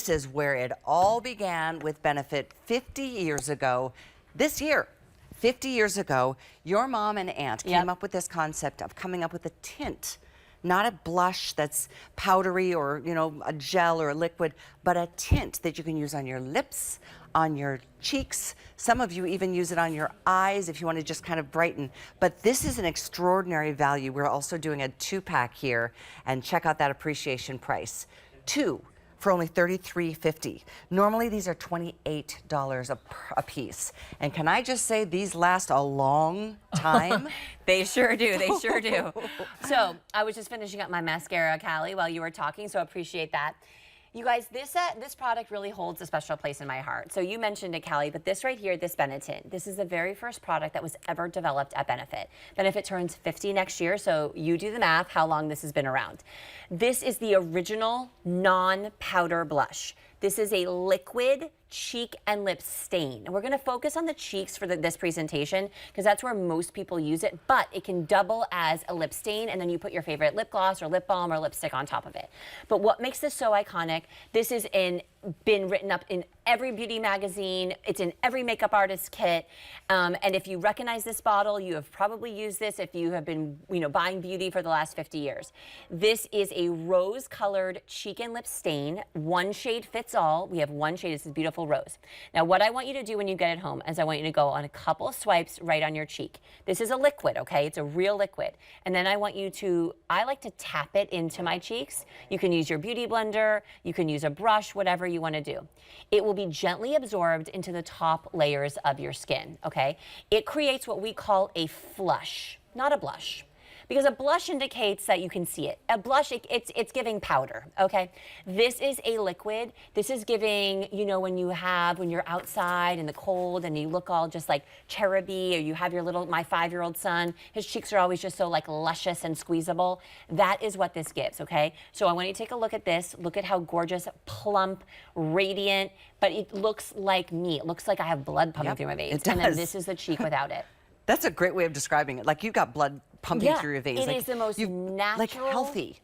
This is where it all began with Benefit 50 years ago. This year, 50 years ago, your mom and aunt came up with this concept of coming up with a tint. Not a blush that's powdery or, you know, a gel or a liquid, but a tint that you can use on your lips, on your cheeks. Some of you even use it on your eyes if you want to just kind of brighten. But this is an extraordinary value. We're also doing a 2-pack here, and check out that appreciation price. 2 for only $33.50. Normally these are $28 a piece. And can I just say these last a long time? They sure do, they sure do. So I was just finishing up my mascara, Callie, while you were talking, so appreciate that. You guys, this product really holds a special place in my heart. So you mentioned it, Callie, but this right here, this Benetint, this is the very first product that was ever developed at Benefit. Benefit turns 50 next year, so you do the math, how long this has been around. This is the original non-powder blush. This is a liquid cheek and lip stain. And we're gonna focus on the cheeks for this presentation because that's where most people use it, but it can double as a lip stain and then you put your favorite lip gloss or lip balm or lipstick on top of it. But what makes this so iconic, this is been written up in every beauty magazine, it's in every makeup artist kit, and if you recognize this bottle, you have probably used this if you have been, you know, buying beauty for the last 50 years. This is a rose-colored cheek and lip stain, one shade fits all. We have one shade, this is beautiful rose. Now what I want you to do when you get it home is I want you to go on a couple of swipes right on your cheek. This is a liquid, okay? It's a real liquid. And then I want you to, I like to tap it into my cheeks. You can use your beauty blender, you can use a brush, whatever you want to do. It will be gently absorbed into the top layers of your skin, okay? It creates what we call a flush, not a blush. Because a blush indicates that you can see it. A blush, it's giving powder, okay? This is a liquid. This is giving, you know, when you're outside in the cold and you look all just like cheruby, or you have my 5-year-old son, his cheeks are always just so like luscious and squeezable. That is what this gives, okay? So I want you to take a look at this. Look at how gorgeous, plump, radiant, but it looks like me. It looks like I have blood pumping through my veins. It does. And then this is the cheek without it. That's a great way of describing it. Like you've got blood pumping through your veins. It is the most natural. Like healthy.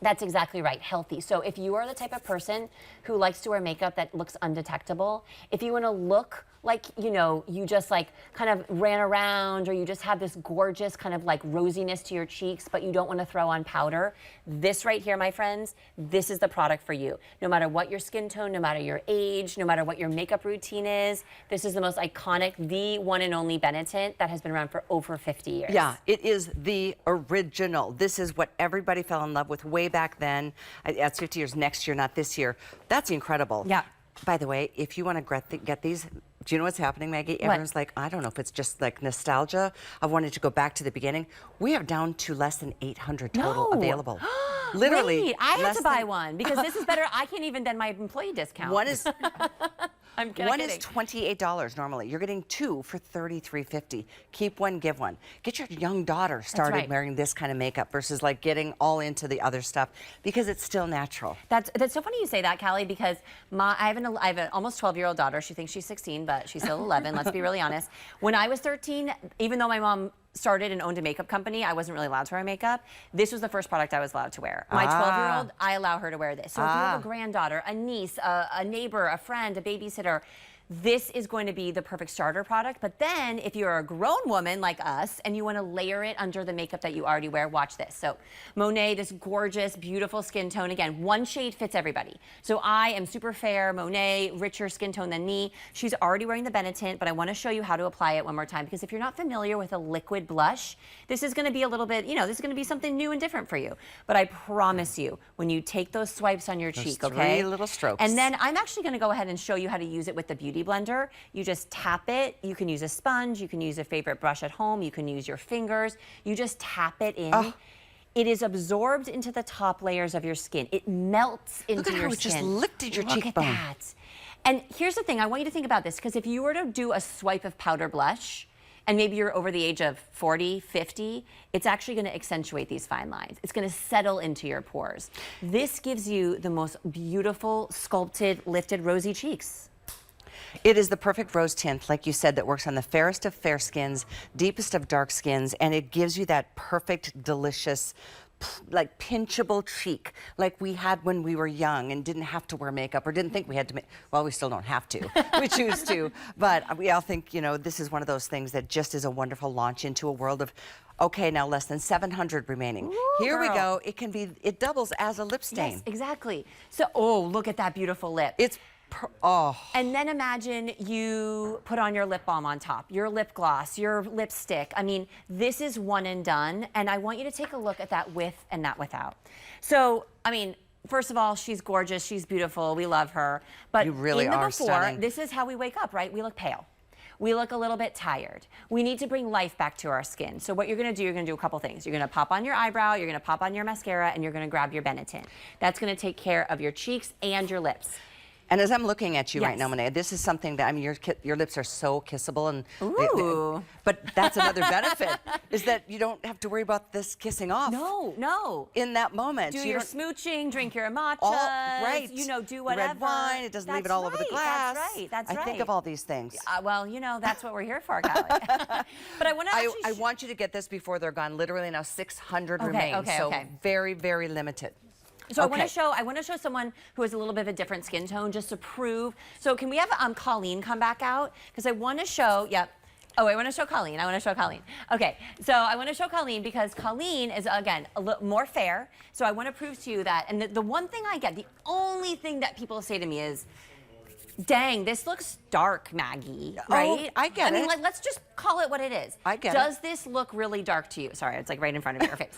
That's exactly right, healthy. So if you are the type of person who likes to wear makeup that looks undetectable, if you want to look like, you know, you just like kind of ran around, or you just have this gorgeous kind of like rosiness to your cheeks, but you don't want to throw on powder, this right here, my friends, this is the product for you. No matter what your skin tone, no matter your age, no matter what your makeup routine is, this is the most iconic, the one and only Benetint that has been around for over 50 years. Yeah, it is the original. This is what everybody fell in love with way back then. That's 50 years next year, not this year. That's incredible. Yeah. By the way, if you want to get these, do you know what's happening, Maggie? Everyone's like, I don't know if it's just like nostalgia of wanting to go back to the beginning. We are down to less than 800 total available. Literally. Wait, I had to buy one because this is better. I can't even then my employee discount. One is I'm one kidding. is $28 normally. You're getting 2 for $33.50. Keep one, give one. Get your young daughter started wearing this kind of makeup versus like getting all into the other stuff because it's still natural. That's so funny you say that, Callie, because I have an almost 12-year-old daughter. She thinks she's 16, but she's still 11. Let's be really honest. When I was 13, even though my mom started and owned a makeup company, I wasn't really allowed to wear makeup. This was the first product I was allowed to wear. My 12-year-old, I allow her to wear this. So if you have a granddaughter, a niece, a neighbor, a friend, a babysitter, this is going to be the perfect starter product. But then if you're a grown woman like us and you want to layer it under the makeup that you already wear, watch this. So Monet, this gorgeous, beautiful skin tone. Again, one shade fits everybody. So I am super fair, Monet, richer skin tone than me. She's already wearing the Benetint, but I want to show you how to apply it one more time because if you're not familiar with a liquid blush, this is going to be a little bit, you know, this is going to be something new and different for you. But I promise you, when you take those swipes on your cheek, okay? 3 little strokes. And then I'm actually going to go ahead and show you how to use it with the beauty blender. You just tap it. You can use a sponge. You can use a favorite brush at home. You can use your fingers. You just tap it in. It is absorbed into the top layers of your skin. It melts into your skin. Look at how it just lifted your cheekbone. Look at that. And here's the thing. I want you to think about this because if you were to do a swipe of powder blush, and maybe you're over the age of 40, 50, it's actually going to accentuate these fine lines. It's going to settle into your pores. This gives you the most beautiful, sculpted, lifted, rosy cheeks. It is the perfect rose tint, like you said, that works on the fairest of fair skins, deepest of dark skins, and it gives you that perfect, delicious like pinchable cheek, like we had when we were young and didn't have to wear makeup or didn't think we had to well, we still don't have to. We choose to. But we all think, you know, this is one of those things that just is a wonderful launch into a world of, okay, now less than 700 remaining. Ooh, here we girl. go. It doubles as a lip stain. Yes, exactly. So, oh, look at that beautiful lip. It's, oh. And then imagine you put on your lip balm on top, your lip gloss, your lipstick. I mean, this is one and done. And I want you to take a look at that with and that without. So, I mean, first of all, she's gorgeous. She's beautiful. We love her. But you really in the are before, stunning. this is how we wake up, right? We look pale. We look a little bit tired. We need to bring life back to our skin. So what you're gonna do, you're gonna do a couple things. You're gonna pop on your eyebrow, you're gonna pop on your mascara, and you're gonna grab your Benetint. That's gonna take care of your cheeks and your lips. And as I'm looking at you right Yes. now, Monet, this is something that, I mean, your lips are so kissable, and Ooh. but that's another benefit, is that you don't have to worry about this kissing off. No. In that moment. Do you your don't- smooching, drink your matcha, right. you know, do whatever. Red wine, it doesn't leave it That's all over the right, glass. That's right. I think of all these things. Well, you know, that's what we're here for, Callie. But I want to I want you to get this before they're gone. Literally now 600 Okay, remain. okay, so okay. very, very limited. So Okay. I want to show someone who has a little bit of a different skin tone just to prove. So can we have Colleen come back out? Because I want to show, yep. Oh, I want to show Colleen. Okay, so I want to show Colleen because Colleen is, again, a little more fair. So I want to prove to you that, and the one thing I get, the only thing that people say to me is, dang, this looks dark, Maggie, right? I get it. I mean, like, let's just call it what it is. I get it. Does this look really dark to you? Sorry, it's like right in front of your face.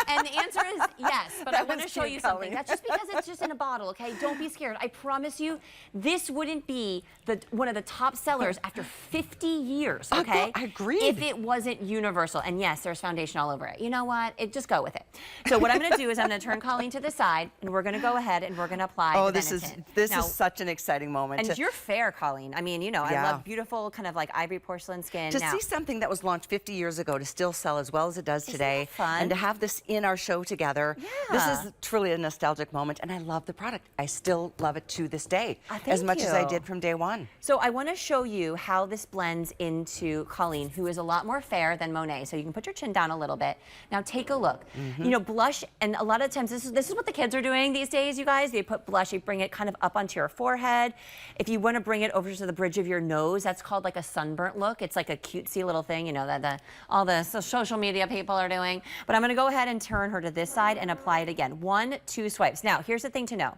And the answer is yes, but I want to show you something. That's just because it's just in a bottle, okay? Don't be scared. I promise you, this wouldn't be one of the top sellers after 50 years, okay? I agree. If it wasn't universal. And yes, there's foundation all over it. You know what? Just go with it. So what I'm going to do is I'm going to turn Colleen to the side, and we're going to go ahead and we're going to apply the this Benetint. is Now, such an exciting moment. and you're fair, Colleen. I mean, you know, I Yeah. love beautiful kind of like ivory porcelain skin. To Now, see something that was launched 50 years ago to still sell as well as it does today, that fun? and to have this in our show together, this Yeah. is truly a nostalgic moment, and I love the product. I still love it to this day, Thank as much as I you. did from day one. So I want to show you how this blends into Colleen, who is a lot more fair than Monet. So you can put your chin down a little bit. Now take a look. You know, blush, and a lot of times this is what the kids are doing these days, you guys. They put blush, you bring it kind of up onto your forehead. If you want to bring it over to the bridge of your nose, that's called like a sunburnt look. It's like a cutesy little thing, you know, that all the social media people are doing. But I'm going to go ahead and turn her to this side and apply it again. 1, 2 swipes. Now, here's the thing to know.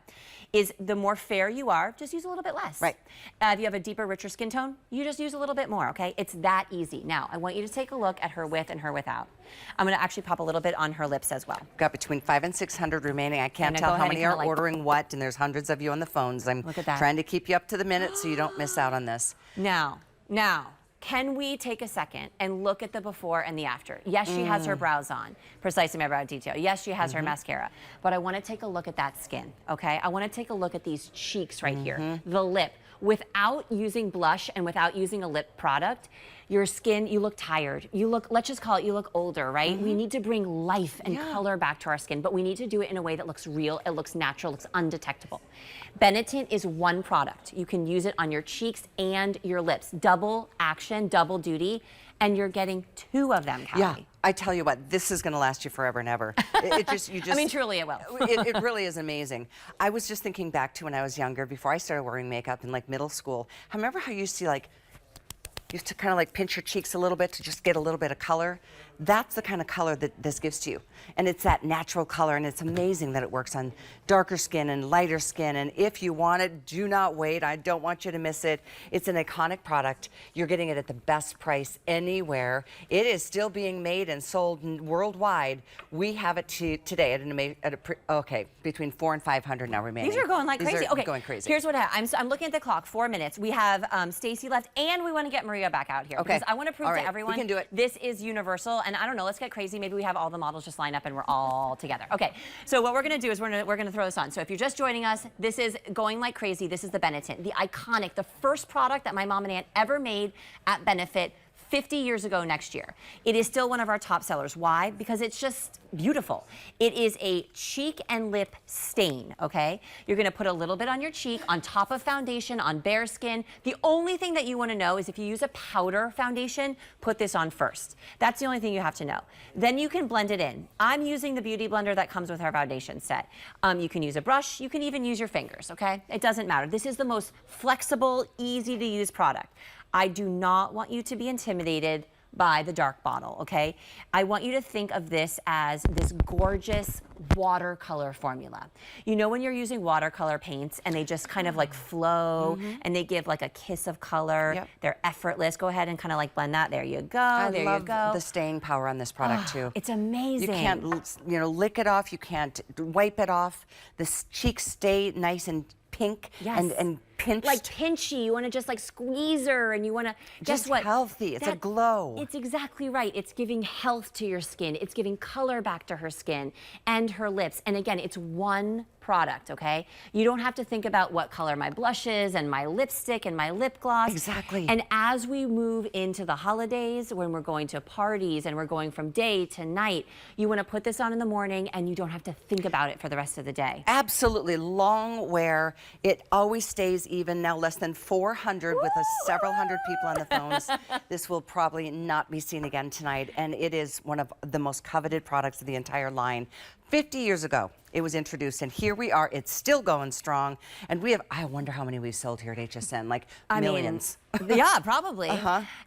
Is the more fair you are, just use a little bit less. Right. If you have a deeper, richer skin tone, you just use a little bit more, okay? It's that easy. Now, I want you to take a look at her with and her without. I'm gonna actually pop a little bit on her lips as well. Got between 500 and 600 remaining. I can't Now tell go how ahead and many kinda are like- ordering what, and there's hundreds of you on the phones. I'm Look at that. trying to keep you up to the minute so you don't miss out on this. Now, can we take a second and look at the before and the after? Yes, she has her brows on, precisely my brow detail. Yes, she has her mascara, but I wanna take a look at that skin, okay? I wanna take a look at these cheeks right here, the lip. Without using blush and without using a lip product, your skin, you look tired. You look, let's just call it, you look older, right? We need to bring life and color back to our skin, but we need to do it in a way that looks real, it looks natural, looks undetectable. Benetint is one product. You can use it on your cheeks and your lips. Double action, double duty, and you're getting 2 of them, Callie. Yeah, I tell you what, this is going to last you forever and ever. I mean, truly it will. It really is amazing. I was just thinking back to when I was younger, before I started wearing makeup in like middle school. I remember how you used to kind of like pinch your cheeks a little bit to just get a little bit of color. That's the kind of color that this gives to you. And it's that natural color, and it's amazing that it works on darker skin and lighter skin. And if you want it, do not wait. I don't want you to miss it. It's an iconic product. You're getting it at the best price anywhere. It is still being made and sold worldwide. We have it today at between 400 and 500 now remaining. These are going like crazy. Okay, going crazy. Here's what I'm looking at the clock. 4 minutes. We have Stacy left, and we want to get Maria back out here because I want to prove to everyone we can do it. This is universal. And I don't know, let's get crazy. Maybe we have all the models just line up and we're all together. Okay, so what we're going to do is we're going to throw this on. So if you're just joining us, this is going like crazy. This is the Benetint, the iconic, the first product that my mom and aunt ever made at Benefit 50 years ago next year. It is still one of our top sellers. Why? Because it's just beautiful. It is a cheek and lip stain, okay? You're gonna put a little bit on your cheek, on top of foundation, on bare skin. The only thing that you wanna know is if you use a powder foundation, put this on first. That's the only thing you have to know. Then you can blend it in. I'm using the Beauty Blender that comes with our foundation set. You can use a brush, you can even use your fingers, okay? It doesn't matter. This is the most flexible, easy to use product. I do not want you to be intimidated by the dark bottle, okay? I want you to think of this as this gorgeous watercolor formula. You know when you're using watercolor paints and they just kind of like flow and they give like a kiss of color, they're effortless. Go ahead and kind of like blend that. There you go, there you go. I love the staying power on this product too. It's amazing. You can't, lick it off, you can't wipe it off. The cheeks stay nice and pink and pinched. Like pinchy, you want to just like squeeze her and you want to, guess what? Healthy, it's a glow. It's exactly right. It's giving health to your skin. It's giving color back to her skin and her lips. And again, it's one product, okay? You don't have to think about what color my blush is and my lipstick and my lip gloss. Exactly. And as we move into the holidays, when we're going to parties and we're going from day to night, you want to put this on in the morning and you don't have to think about it for the rest of the day. Absolutely. Long wear. It always stays even. Now less than 400 with several hundred people on the phones. This will probably not be seen again tonight. And it is one of the most coveted products of the entire line. 50 years ago, it was introduced, and here we are. It's still going strong, and we have, I wonder how many we've sold here at HSN, like millions. Yeah, probably.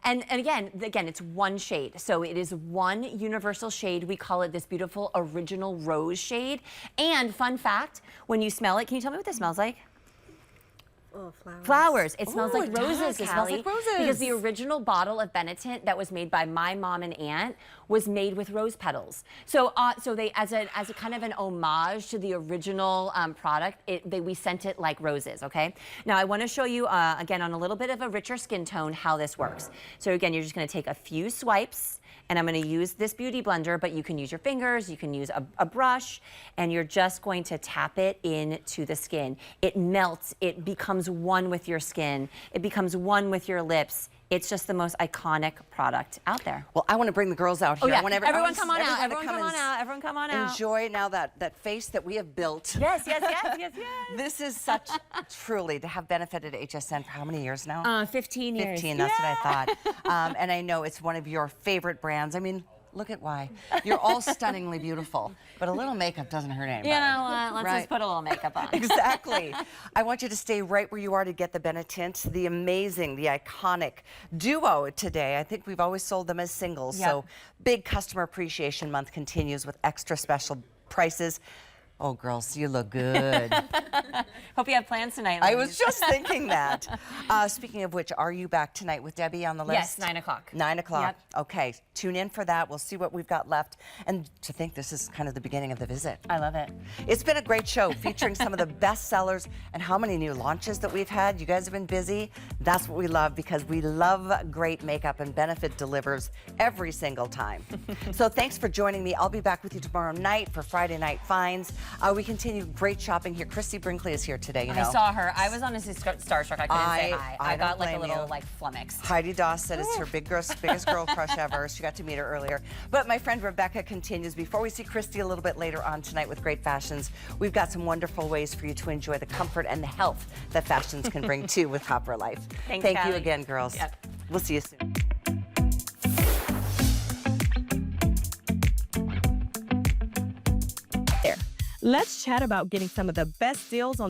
And again, it's one shade. So it is one universal shade. We call it this beautiful original rose shade. And fun fact, when you smell it, can you tell me what this smells like? Oh, flowers. Flowers. It smells like it roses, does. It smells like roses. Because the original bottle of Benetint that was made by my mom and aunt was made with rose petals. So, so they, as a kind of an homage to the original product, we sent it like roses. Okay. Now I want to show you again on a little bit of a richer skin tone how this works. So again, you're just going to take a few swipes. And I'm going to use this Beauty Blender, but you can use your fingers, you can use a brush, and you're just going to tap it into the skin. It melts, it becomes one with your skin, it becomes one with your lips. It's just the most iconic product out there. Well, I want to bring the girls out here. Oh, yeah. I want everyone come on out. Everyone come on out. Everyone come on out. Enjoy now that face that we have built. Yes, yes, yes, yes, yes. This is such, truly, to have benefited HSN for how many years now? 15 years. 15, that's what I thought. And I know it's one of your favorite brands. I mean, look at why. You're all stunningly beautiful, but a little makeup doesn't hurt anybody. You know what? Let's just put a little makeup on. Exactly. I want you to stay right where you are to get the Benetint, the amazing, the iconic duo today. I think we've always sold them as singles, so big customer appreciation month continues with extra special prices. Oh, girls, you look good. Hope you have plans tonight. I was just thinking that. Speaking of which, are you back tonight with Debbie on the list? Yes, 9 o'clock. 9 o'clock. Yep. Okay, tune in for that. We'll see what we've got left. And to think this is kind of the beginning of the visit. I love it. It's been a great show featuring some of the best sellers and how many new launches that we've had. You guys have been busy. That's what we love because we love great makeup, and Benefit delivers every single time. So thanks for joining me. I'll be back with you tomorrow night for Friday Night Finds. We continue great shopping here. Christy Brinkley is here today, you know. I saw her. I was honestly starstruck. I couldn't say hi. I got like a little you. flummoxed. Heidi Doss said it's her biggest girl crush ever. She got to meet her earlier. But my friend Rebecca continues. Before we see Christy a little bit later on tonight with great fashions, we've got some wonderful ways for you to enjoy the comfort and the health that fashions can bring too with Copper Life. Thank you Callie. again, girls. Yep. We'll see you soon. Let's chat about getting some of the best deals on